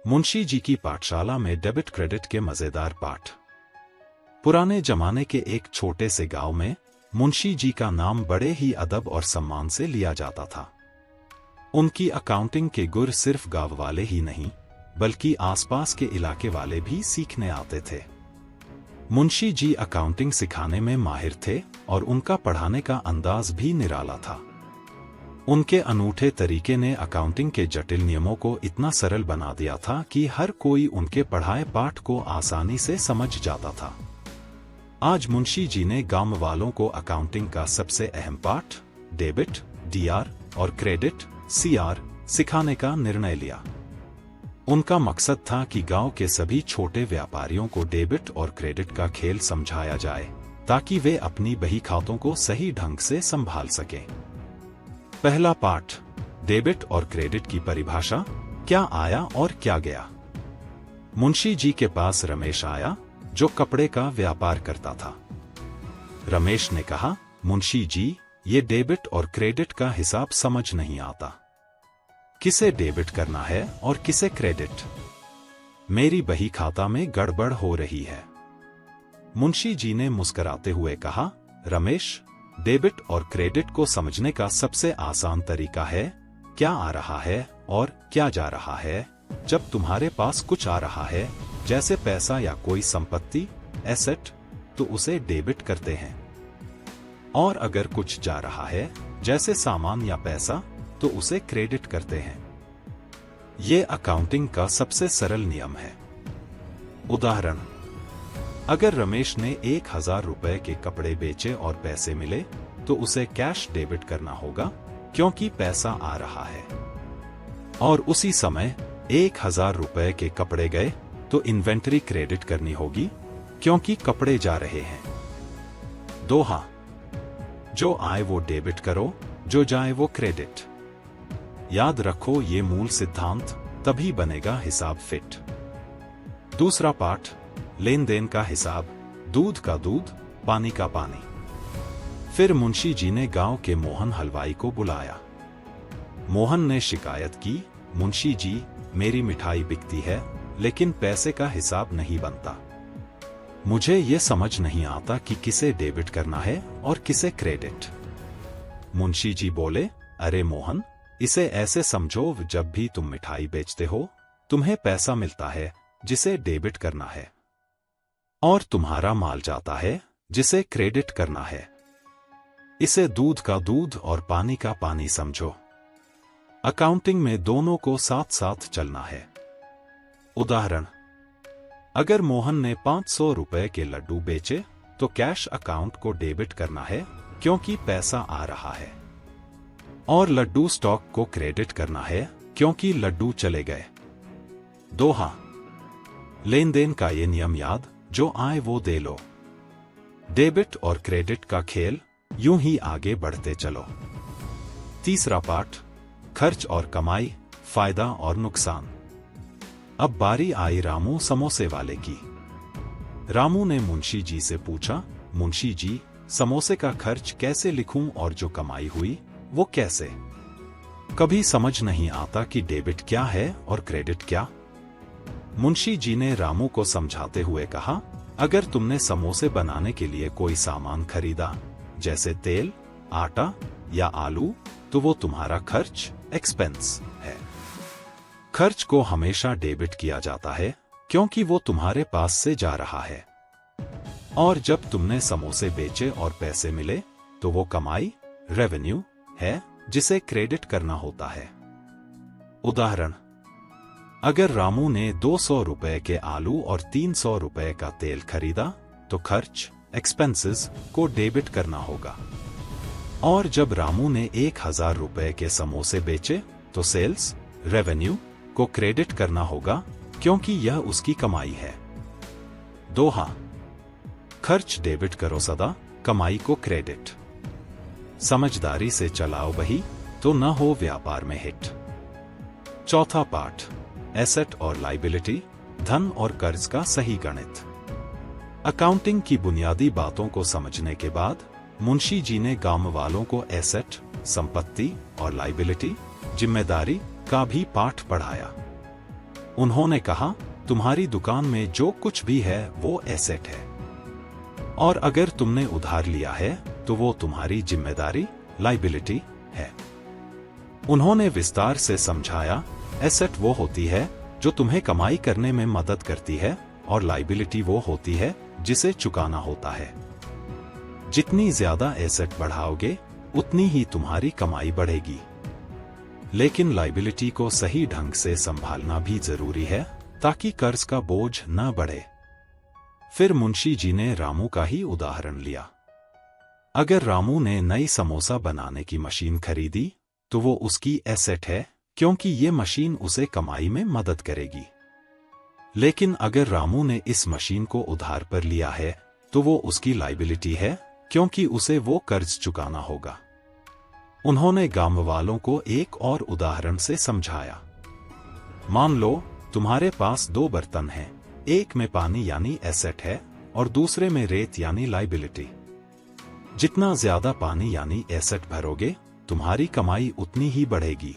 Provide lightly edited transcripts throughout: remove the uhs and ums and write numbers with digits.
मुंशी जी की पाठशाला में डेबिट क्रेडिट के मजेदार पाठ। पुराने जमाने के एक छोटे से गांव में मुंशी जी का नाम बड़े ही अदब और सम्मान से लिया जाता था। उनकी अकाउंटिंग के गुर सिर्फ गांव वाले ही नहीं बल्कि आसपास के इलाके वाले भी सीखने आते थे। मुंशी जी अकाउंटिंग सिखाने में माहिर थे और उनका पढ़ाने का अंदाज भी निराला था। उनके अनूठे तरीके ने अकाउंटिंग के जटिल नियमों को इतना सरल बना दिया था कि हर कोई उनके पढ़ाए पाठ को आसानी से समझ जाता था। आज मुंशी जी ने गांव वालों को अकाउंटिंग का सबसे अहम पाठ डेबिट, डीआर और क्रेडिट, सीआर सिखाने का निर्णय लिया। उनका मकसद था कि गांव के सभी छोटे व्यापारियों को डेबिट और क्रेडिट का खेल समझाया जाए ताकि वे अपनी बही खातों को सही ढंग से संभाल सकें। पहला पाठ, डेबिट और क्रेडिट की परिभाषा, क्या आया और क्या गया। मुंशी जी के पास रमेश आया जो कपड़े का व्यापार करता था। रमेश ने कहा, मुंशी जी, ये डेबिट और क्रेडिट का हिसाब समझ नहीं आता। किसे डेबिट करना है और किसे क्रेडिट? मेरी बही खाता में गड़बड़ हो रही है। मुंशी जी ने मुस्कुराते हुए कहा, रमेश, डेबिट और क्रेडिट को समझने का सबसे आसान तरीका है क्या आ रहा है और क्या जा रहा है। जब तुम्हारे पास कुछ आ रहा है जैसे पैसा या कोई संपत्ति, एसेट, तो उसे डेबिट करते हैं, और अगर कुछ जा रहा है जैसे सामान या पैसा तो उसे क्रेडिट करते हैं। ये अकाउंटिंग का सबसे सरल नियम है। उदाहरण, अगर रमेश ने 1000 रुपए के कपड़े बेचे और पैसे मिले तो उसे कैश डेबिट करना होगा क्योंकि पैसा आ रहा है, और उसी समय 1000 रुपए के कपड़े गए तो इन्वेंटरी क्रेडिट करनी होगी क्योंकि कपड़े जा रहे हैं। दोहा, जो आए वो डेबिट करो, जो जाए वो क्रेडिट। याद रखो ये मूल सिद्धांत, तभी बनेगा हिसाब फिट। दूसरा पाठ, लेन देन का हिसाब, दूध का दूध, पानी का पानी। फिर मुंशी जी ने गांव के मोहन हलवाई को बुलाया। मोहन ने शिकायत की, मुंशी जी, मेरी मिठाई बिकती है लेकिन पैसे का हिसाब नहीं बनता। मुझे ये समझ नहीं आता कि किसे डेबिट करना है और किसे क्रेडिट। मुंशी जी बोले, अरे मोहन, इसे ऐसे समझो, जब भी तुम मिठाई बेचते हो तुम्हें पैसा मिलता है जिसे डेबिट करना है, और तुम्हारा माल जाता है जिसे क्रेडिट करना है। इसे दूध का दूध और पानी का पानी समझो। अकाउंटिंग में दोनों को साथ साथ चलना है। उदाहरण, अगर मोहन ने 500 रुपए के लड्डू बेचे तो कैश अकाउंट को डेबिट करना है क्योंकि पैसा आ रहा है, और लड्डू स्टॉक को क्रेडिट करना है क्योंकि लड्डू चले गए। दोहा, लेन देन का ये नियम याद, जो आए वो दे लो। डेबिट और क्रेडिट का खेल, यूं ही आगे बढ़ते चलो। तीसरा पाठ, खर्च और कमाई, फायदा और नुकसान। अब बारी आई रामू समोसे वाले की। रामू ने मुंशी जी से पूछा, मुंशी जी, समोसे का खर्च कैसे लिखूं और जो कमाई हुई वो कैसे? कभी समझ नहीं आता कि डेबिट क्या है और क्रेडिट क्या। मुंशी जी ने रामू को समझाते हुए कहा, अगर तुमने समोसे बनाने के लिए कोई सामान खरीदा जैसे तेल, आटा या आलू, तो वो तुम्हारा खर्च, एक्सपेंस है। खर्च को हमेशा डेबिट किया जाता है क्योंकि वो तुम्हारे पास से जा रहा है, और जब तुमने समोसे बेचे और पैसे मिले तो वो कमाई, रेवेन्यू है जिसे क्रेडिट करना होता है। उदाहरण, अगर रामू ने 200 रुपए के आलू और 300 रुपए का तेल खरीदा तो खर्च, एक्सपेंसेस को डेबिट करना होगा, और जब रामू ने 1000 रुपए के समोसे बेचे तो सेल्स, रेवेन्यू को क्रेडिट करना होगा क्योंकि यह उसकी कमाई है। दोहा, खर्च डेबिट करो सदा, कमाई को क्रेडिट। समझदारी से चलाओ बही तो न हो व्यापार में हिट। चौथा पाठ, एसेट और लायबिलिटी, धन और कर्ज का सही गणित। अकाउंटिंग की बुनियादी बातों को समझने के बाद मुंशी जी ने गांव वालों को एसेट, संपत्ति और लायबिलिटी, जिम्मेदारी का भी पाठ पढ़ाया। उन्होंने कहा, तुम्हारी दुकान में जो कुछ भी है वो एसेट है, और अगर तुमने उधार लिया है तो वो तुम्हारी जिम्मेदारी, लाइबिलिटी है। उन्होंने विस्तार से समझाया, एसेट वो होती है जो तुम्हें कमाई करने में मदद करती है, और लाइबिलिटी वो होती है जिसे चुकाना होता है। जितनी ज्यादा एसेट बढ़ाओगे उतनी ही तुम्हारी कमाई बढ़ेगी, लेकिन लाइबिलिटी को सही ढंग से संभालना भी जरूरी है ताकि कर्ज का बोझ न बढ़े। फिर मुंशी जी ने रामू का ही उदाहरण लिया। अगर रामू ने नई समोसा बनाने की मशीन खरीदी तो वो उसकी एसेट है, क्योंकि ये मशीन उसे कमाई में मदद करेगी। लेकिन अगर रामू ने इस मशीन को उधार पर लिया है तो वो उसकी लाइबिलिटी है, क्योंकि उसे वो कर्ज चुकाना होगा। उन्होंने गांव वालों को एक और उदाहरण से समझाया। मान लो तुम्हारे पास 2 बर्तन हैं, एक में पानी यानी एसेट है और दूसरे में रेत यानी लाइबिलिटी। जितना ज्यादा पानी यानी एसेट भरोगे तुम्हारी कमाई उतनी ही बढ़ेगी,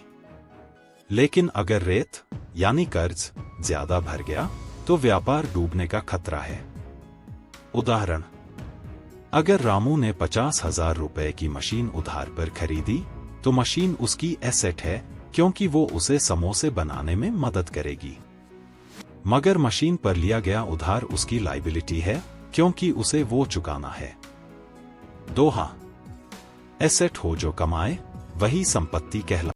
लेकिन अगर रेत यानी कर्ज ज्यादा भर गया तो व्यापार डूबने का खतरा है। उदाहरण, अगर रामू ने 50,000 रुपए की मशीन उधार पर खरीदी तो मशीन उसकी एसेट है, क्योंकि वो उसे समोसे बनाने में मदद करेगी। मगर मशीन पर लिया गया उधार उसकी लाइबिलिटी है, क्योंकि उसे वो चुकाना है। दोहा, एसेट हो जो कमाए वही संपत्ति कहलाए।